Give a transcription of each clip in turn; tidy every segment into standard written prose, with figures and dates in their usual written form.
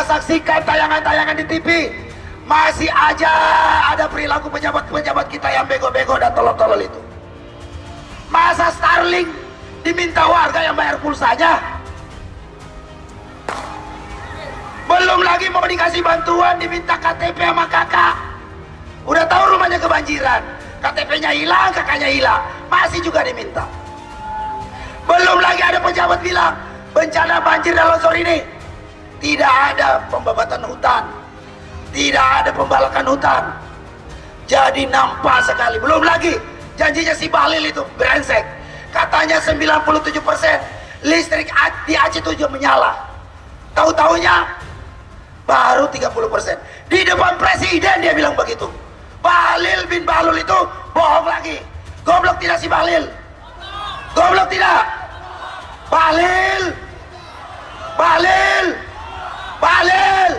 Anda saksikan tayangan-tayangan di TV, masih aja ada perilaku pejabat-pejabat kita yang bego-bego dan tolol-tolol itu. Masa Starlink diminta warga yang bayar pulsanya? Belum lagi mau dikasih bantuan diminta KTP sama kakak. Udah tahu rumahnya kebanjiran, KTP-nya hilang, kakaknya hilang, masih juga diminta. Belum lagi ada pejabat bilang bencana banjir dan longsor ini tidak ada pembabatan hutan, tidak ada pembalakan hutan, jadi nampak sekali. Belum lagi janjinya si Bahlil itu brengsek, katanya 97% listrik di Aceh 7 menyala, tahu-taunya baru 30%. Di depan presiden dia bilang begitu. Bahlil bin Bahlul itu bohong lagi. Goblok tidak si Bahlil? Goblok tidak? Bahlil, Bahlil, Bahlil.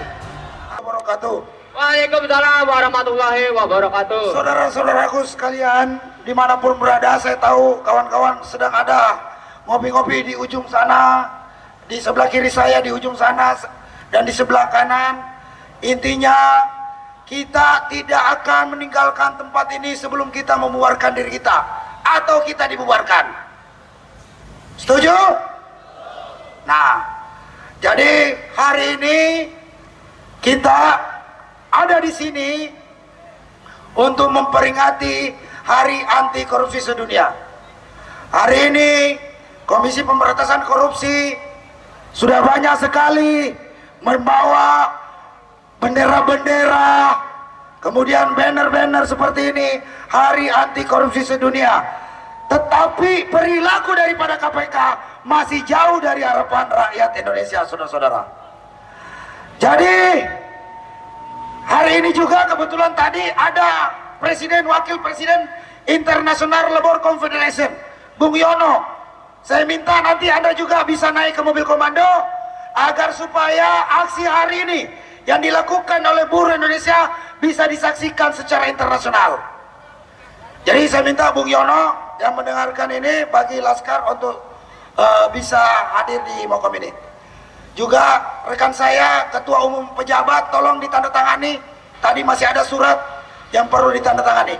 Wabarakatuh. Waalaikumsalam warahmatullahi wabarakatuh. Saudara-saudaraku sekalian, dimanapun berada, saya tahu kawan-kawan sedang ada ngopi-ngopi di ujung sana, di sebelah kiri saya di ujung sana, dan di sebelah kanan. Intinya kita tidak akan meninggalkan tempat ini sebelum kita membubarkan diri kita, atau kita dibubarkan. Setuju? Nah, jadi hari ini kita ada di sini untuk memperingati Hari Anti Korupsi Sedunia. Hari ini Komisi Pemberantasan Korupsi sudah banyak sekali membawa bendera-bendera, kemudian banner-banner seperti ini, Hari Anti Korupsi Sedunia. Tetapi perilaku daripada KPK masih jauh dari harapan rakyat Indonesia, saudara-saudara. Jadi hari ini juga kebetulan tadi ada Presiden, Wakil Presiden International Labour Confederation, Bung Yono. Saya minta nanti Anda juga bisa naik ke mobil komando agar supaya aksi hari ini yang dilakukan oleh buruh Indonesia bisa disaksikan secara internasional. Jadi saya minta Bung Yono yang mendengarkan ini bagi Laskar untuk bisa hadir di Mokom ini. Juga rekan saya Ketua Umum Pejabat tolong ditandatangani. Tadi masih ada surat yang perlu ditandatangani.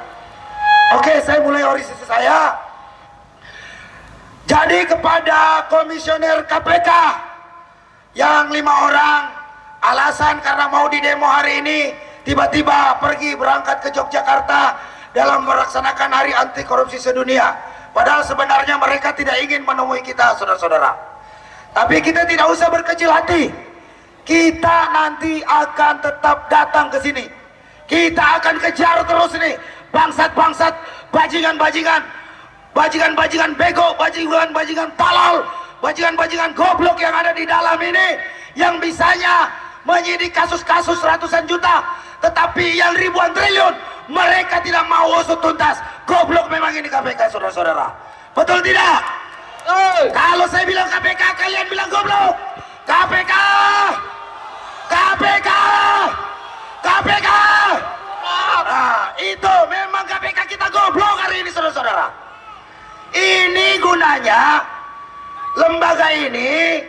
Oke, saya mulai orasi saya. Jadi kepada komisioner KPK yang 5 orang alasan karena mau di demo hari ini tiba-tiba pergi berangkat ke Yogyakarta dalam melaksanakan Hari Anti Korupsi Sedunia, padahal sebenarnya mereka tidak ingin menemui kita, saudara-saudara. Tapi kita tidak usah berkecil hati, kita nanti akan tetap datang ke sini. Kita akan kejar terus nih bangsat-bangsat, bajingan-bajingan, bajingan-bajingan bego, bajingan-bajingan tolol, bajingan-bajingan goblok yang ada di dalam ini, yang bisanya menyidik kasus-kasus ratusan juta, tetapi yang ribuan triliun mereka tidak mau usut tuntas. Goblok memang ini KPK, saudara-saudara. Betul tidak? Kalau saya bilang KPK, kalian bilang goblok. KPK, KPK, KPK. Nah, itu memang KPK kita goblok hari ini, saudara-saudara. Ini gunanya lembaga ini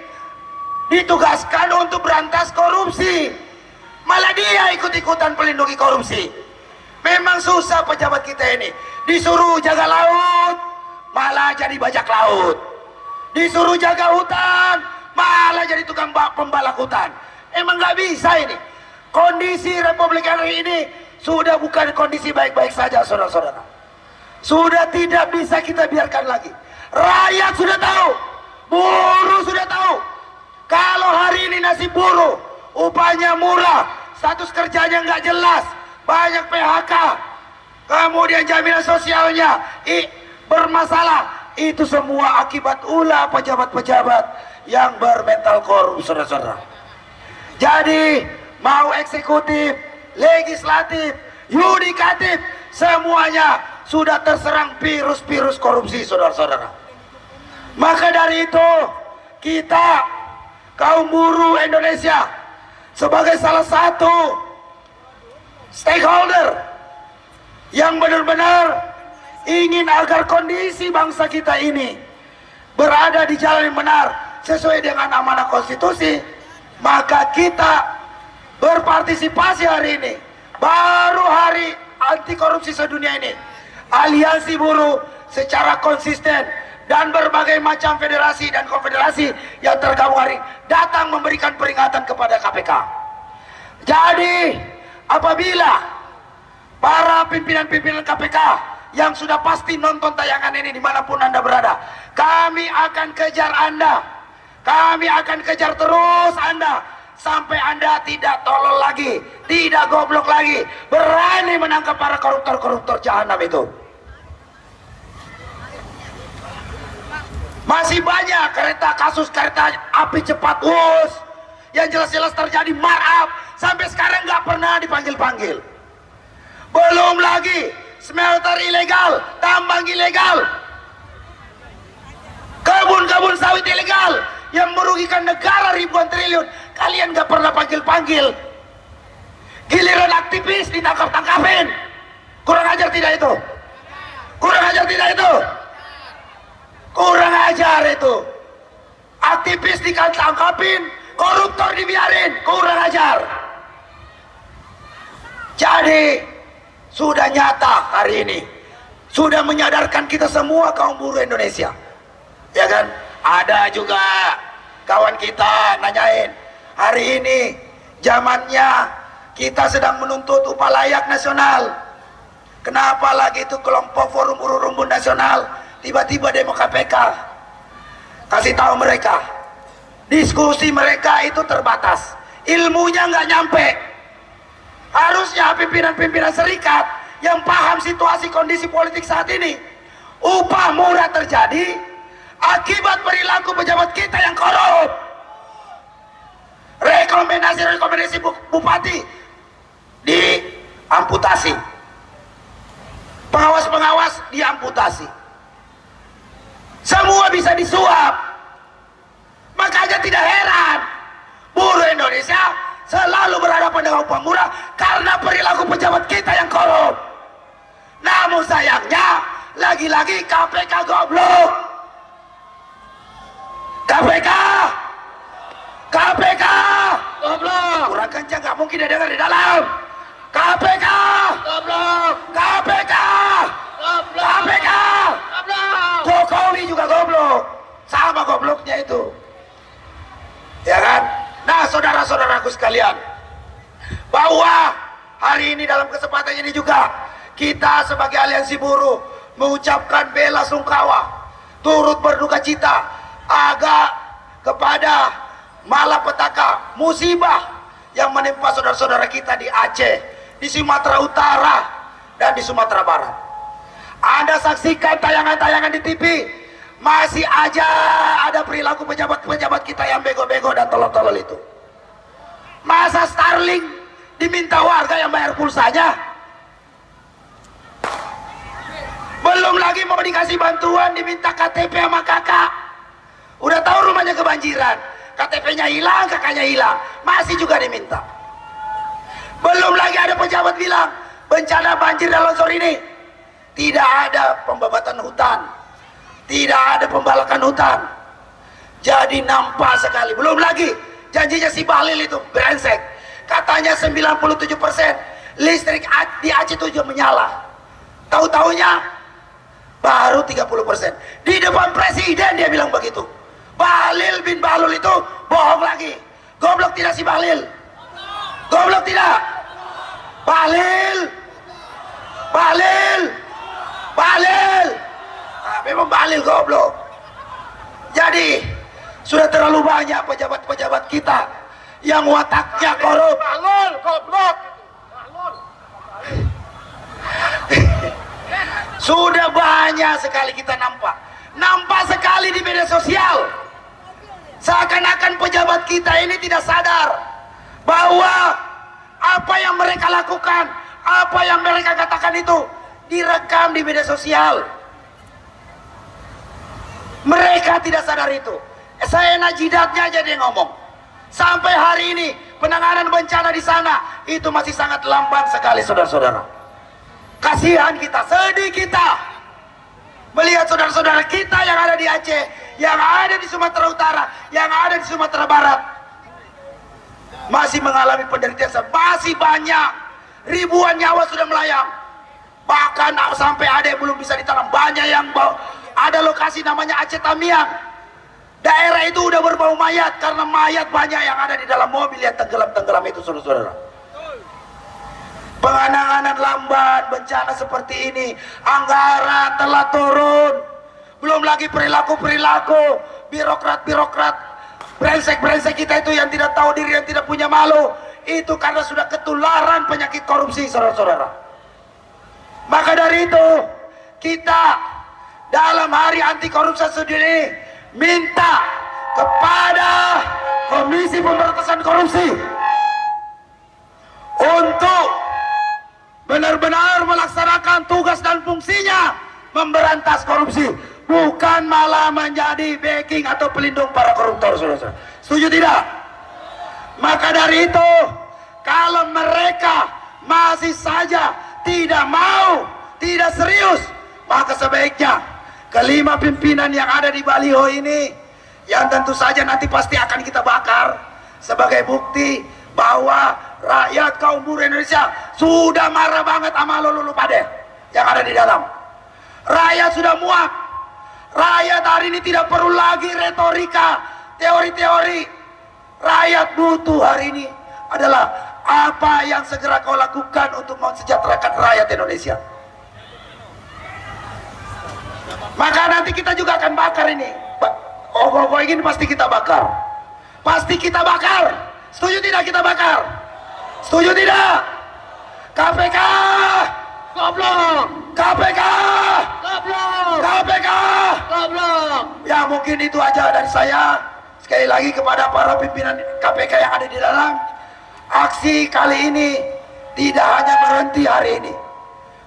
ditugaskan untuk berantas korupsi, malah dia ikut-ikutan pelindungi korupsi. Memang susah pejabat kita ini, disuruh jaga laut malah jadi bajak laut, disuruh jaga hutan malah jadi tukang pembalak hutan. Emang nggak bisa ini. Kondisi Republik hari ini sudah bukan kondisi baik-baik saja, saudara-saudara. Sudah tidak bisa kita biarkan lagi. Rakyat sudah tahu, buruh sudah tahu, kalau hari ini nasib buruh, upahnya murah, status kerjanya nggak jelas, banyak PHK, kemudian jaminan sosialnya bermasalah. Itu semua akibat ulah pejabat-pejabat yang bermental korup, saudara-saudara. Jadi mau eksekutif, legislatif, yudikatif, semuanya sudah terserang virus-virus korupsi, saudara-saudara. Maka dari itu kita kaum buruh Indonesia sebagai salah satu stakeholder yang benar-benar ingin agar kondisi bangsa kita ini berada di jalan yang benar sesuai dengan amanah konstitusi, maka kita berpartisipasi hari ini. Baru hari anti korupsi sedunia ini, aliansi buruh secara konsisten dan berbagai macam federasi dan konfederasi yang tergabung hari datang memberikan peringatan kepada KPK. Jadi apabila para pimpinan-pimpinan KPK yang sudah pasti nonton tayangan ini dimanapun Anda berada, kami akan kejar Anda, kami akan kejar terus Anda sampai Anda tidak tolol lagi, tidak goblok lagi, berani menangkap para koruptor-koruptor jahanam itu. Masih banyak kasus kereta api cepat yang jelas-jelas terjadi markup sampai sekarang nggak pernah dipanggil-panggil. Belum lagi smelter ilegal, tambang ilegal, kebun-kebun sawit ilegal yang merugikan negara ribuan triliun. Kalian nggak pernah panggil-panggil. Giliran aktivis ditangkap-tangkapin. Kurang ajar tidak itu? Kurang ajar tidak itu? Kurang ajar itu. Aktivis ditangkapin, koruptor dibiarin, kurang ajar. Jadi sudah nyata hari ini, sudah menyadarkan kita semua kaum buruh Indonesia, ya kan? Ada juga kawan kita nanyain, hari ini zamannya kita sedang menuntut upah layak nasional, kenapa lagi itu kelompok forum buruh rumpun nasional tiba-tiba demo KPK? Kasih tahu mereka, diskusi mereka itu terbatas, ilmunya nggak nyampe. Harusnya pimpinan-pimpinan serikat yang paham situasi kondisi politik saat ini, upah murah terjadi akibat perilaku pejabat kita yang korup. Rekomendasi bupati diamputasi, pengawas-pengawas diamputasi, semua bisa disuap. Makanya tidak heran buruh Indonesia selalu berhadapan dengan upah murah karena perilaku pejabat kita yang korup. Namun sayangnya lagi-lagi KPK goblok. KPK Goblok. kurang kencang, nggak mungkin dia dengar di dalam. KPK Goblok. KPK Goblok. KPK. Goblok. Jokowi juga goblok, sama gobloknya itu, ya kan? Nah, saudara-saudaraku sekalian, bahwa hari ini dalam kesempatan ini juga kita sebagai aliansi buruh mengucapkan bela sungkawa, turut berduka cita agak kepada malapetaka musibah yang menimpa saudara-saudara kita di Aceh, di Sumatera Utara, dan di Sumatera Barat. Anda saksikan tayangan-tayangan di TV, masih aja ada perilaku pejabat-pejabat kita yang bego-bego dan tolol-tolol itu. Masa Starlink diminta warga yang bayar pulsanya? Belum lagi mau dikasih bantuan diminta KTP sama kakak. Udah tahu rumahnya kebanjiran, KTP-nya hilang, kakaknya hilang, masih juga diminta. Belum lagi ada pejabat bilang bencana banjir dan longsor ini tidak ada pembabatan hutan, tidak ada pembalakan hutan, jadi nampak sekali. Belum lagi janjinya si Bahlil itu brengsek, katanya 97% listrik di Aceh itu menyala, tahu-taunya baru 30%. Di depan presiden dia bilang begitu. Bahlil bin Bahlul itu bohong lagi. Goblok tidak si Bahlil? Goblok tidak? Bahlil nah, memang Bahlil goblok. Jadi sudah terlalu banyak pejabat-pejabat kita yang wataknya korup. Bahlul goblok. Sudah banyak sekali kita nampak sekali di media sosial, seakan-akan pejabat kita ini tidak sadar bahwa apa yang mereka lakukan, apa yang mereka katakan itu direkam di media sosial. Mereka tidak sadar itu. Saya jidatnya aja dia ngomong. Sampai hari ini penanganan bencana di sana itu masih sangat lamban sekali, saudara-saudara. Kasihan kita, sedih kita melihat saudara-saudara kita yang ada di Aceh, yang ada di Sumatera Utara, yang ada di Sumatera Barat, masih mengalami penderitaan, masih banyak ribuan nyawa sudah melayang, bahkan sampai ada yang belum bisa ditanam, banyak yang ada lokasi namanya Aceh Tamiang, daerah itu udah berbau mayat karena mayat banyak yang ada di dalam mobil yang tenggelam itu, saudara-saudara. Penanganan lambat bencana seperti ini, anggaran telah turun, belum lagi perilaku birokrat brengsek kita itu yang tidak tahu diri, yang tidak punya malu, itu karena sudah ketularan penyakit korupsi, saudara-saudara. Maka dari itu kita dalam hari anti korupsi sendiri minta kepada Komisi Pemberantasan Korupsi untuk benar-benar melaksanakan tugas dan fungsinya memberantas korupsi, bukan malah menjadi backing atau pelindung para koruptor, saudara-saudara. Setuju tidak? Maka dari itu, kalau mereka masih saja tidak mau, tidak serius, maka sebaiknya kelima pimpinan yang ada di baliho ini, yang tentu saja nanti pasti akan kita bakar sebagai bukti bahwa rakyat kaum buruh Indonesia sudah marah banget sama lulu pade yang ada di dalam. Rakyat sudah muak. Rakyat hari ini tidak perlu lagi retorika, teori-teori. Rakyat butuh hari ini adalah apa yang segera kau lakukan untuk mensejahterakan rakyat Indonesia. Maka nanti kita juga akan bakar ini. Ogoh-ogoh ini pasti kita bakar. Pasti kita bakar. Setuju tidak kita bakar? Setuju tidak? KPK! Goblok! KPK! Goblok! KPK! Goblok! Ya mungkin itu aja dari saya. Sekali lagi kepada para pimpinan KPK yang ada di dalam, aksi kali ini tidak hanya berhenti hari ini.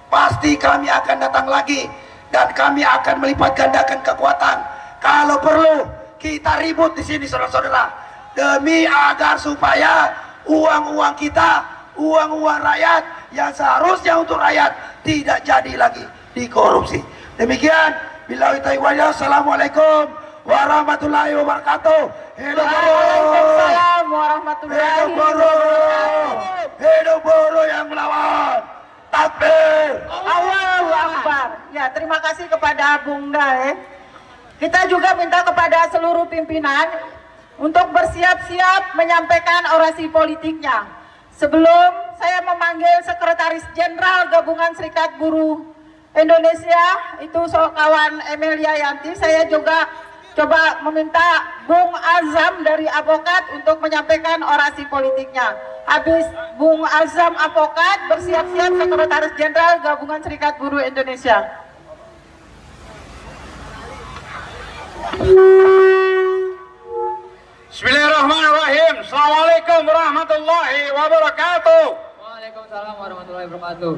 Pasti kami akan datang lagi dan kami akan melipat gandakan kekuatan. Kalau perlu kita ribut di sini, saudara-saudara, demi agar supaya uang-uang kita, uang-uang rakyat yang seharusnya untuk rakyat tidak jadi lagi dikorupsi. Demikian, billahi taufiq. Assalamualaikum warahmatullahi wabarakatuh. Hidup Waalaikumsalam warahmatullahi wabarakatuh. Hidup buruh yang melawan. Takbir. Allahu Akbar. Ya, terima kasih kepada Bung Dae. Kita juga minta kepada seluruh pimpinan untuk bersiap-siap menyampaikan orasi politiknya. Sebelum saya memanggil Sekretaris Jenderal Gabungan Serikat Buruh Indonesia, itu kawan Emilia Yanti, saya juga coba meminta Bung Azam dari Avokat untuk menyampaikan orasi politiknya. Habis Bung Azam Avokat, bersiap-siap Sekretaris Jenderal Gabungan Serikat Buruh Indonesia. Bismillahirrahmanirrahim. Assalamualaikum warahmatullahi wabarakatuh. Waalaikumsalam warahmatullahi wabarakatuh.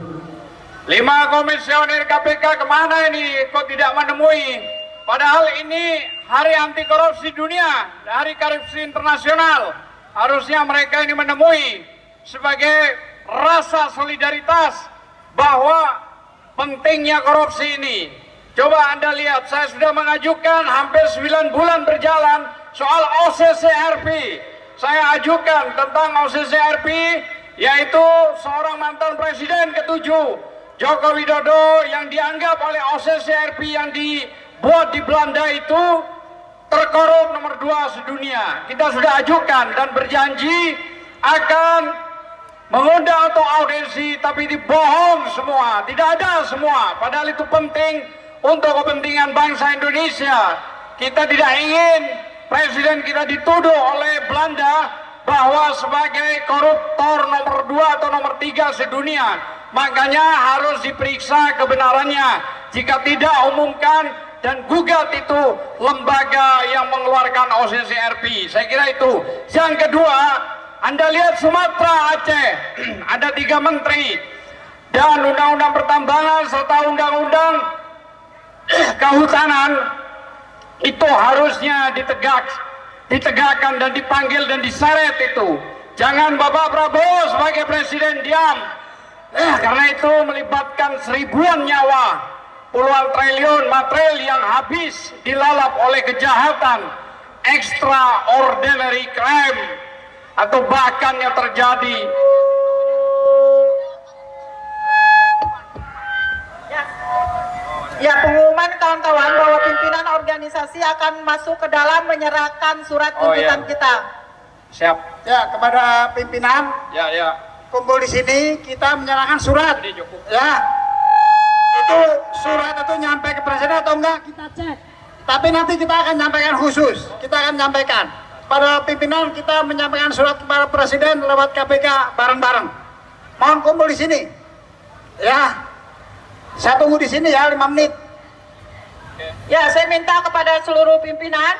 5 komisioner KPK kemana ini kok tidak menemui? Padahal ini hari anti korupsi dunia, hari korupsi internasional. Harusnya mereka ini menemui sebagai rasa solidaritas bahwa pentingnya korupsi ini. Coba Anda lihat, saya sudah mengajukan hampir 9 bulan berjalan soal OCCRP. Saya ajukan tentang OCCRP, yaitu seorang mantan presiden ke-7 Joko Widodo yang dianggap oleh OCCRP yang dibuat di Belanda itu terkorup nomor 2 sedunia. Kita sudah ajukan dan berjanji akan mengundang atau audiensi, tapi dibohong semua, tidak ada semua. Padahal itu penting untuk kepentingan bangsa Indonesia. Kita tidak ingin presiden kita dituduh oleh Belanda bahwa sebagai koruptor nomor 2 atau nomor 3 sedunia. Makanya harus diperiksa kebenarannya. Jika tidak, umumkan dan gugat itu lembaga yang mengeluarkan OCCRP. Saya kira itu. Yang kedua, Anda lihat Sumatera, Aceh, ada 3 menteri dan undang-undang pertambangan serta undang-undang kehutanan itu harusnya ditegakkan dan dipanggil dan diseret itu. Jangan Bapak Prabowo sebagai presiden diam. Karena itu melibatkan ribuan nyawa, puluhan triliun material yang habis dilalap oleh kejahatan extraordinary crime. atau bahkan yang terjadi Ya, pengumuman kawan-kawan bahwa pimpinan organisasi akan masuk ke dalam menyerahkan surat Oh, iya. tuntutan kita. siap. Ya, kepada pimpinan Ya, ya. kumpul di sini kita menyerahkan surat. Ini cukup. Ya, itu surat itu nyampe ke presiden atau enggak kita cek. Tapi nanti kita akan nyampaikan khusus. Kita akan nyampaikan pada pimpinan, kita menyampaikan surat kepada presiden lewat KPK bareng-bareng. Mohon kumpul di sini. Ya, saya tunggu di sini ya 5 menit. Ya, saya minta kepada seluruh pimpinan,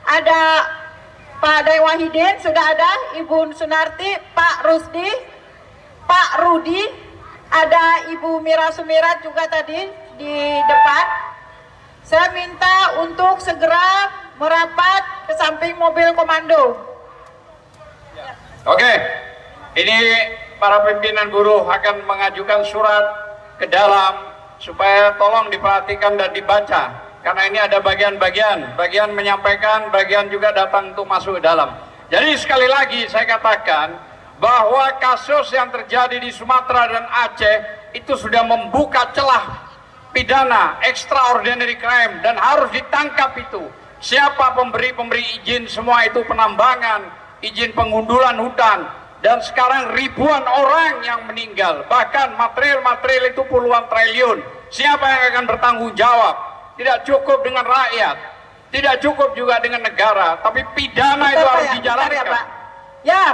ada Pak Day Wahidin, sudah ada Ibu Sunarti, Pak Rusdi, Pak Rudi, ada Ibu Mira Sumirat juga tadi di depan. Saya minta untuk segera merapat ke samping mobil komando. Oke, ini para pimpinan buruh akan mengajukan surat ke dalam supaya tolong diperhatikan dan dibaca. Karena ini ada bagian-bagian, bagian menyampaikan, bagian juga datang untuk masuk ke dalam. Jadi sekali lagi saya katakan bahwa kasus yang terjadi di Sumatera dan Aceh itu sudah membuka celah pidana extraordinary crime dan harus ditangkap itu. Siapa pemberi izin, semua itu penambangan, izin pengundulan hutan, dan sekarang ribuan orang yang meninggal, bahkan material-material itu puluhan triliun. Siapa yang akan bertanggung jawab? Tidak cukup dengan rakyat, tidak cukup juga dengan negara, tapi pidana itu harus dijalankan. Ya, Pak. Ya,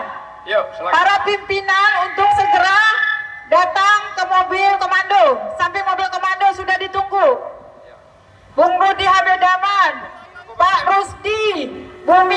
Yuk, silakan. para pimpinan untuk segera datang ke mobil komando. Samping mobil komando sudah ditunggu. Bung Rudi Habedaman, Pak Rusdi, Bumi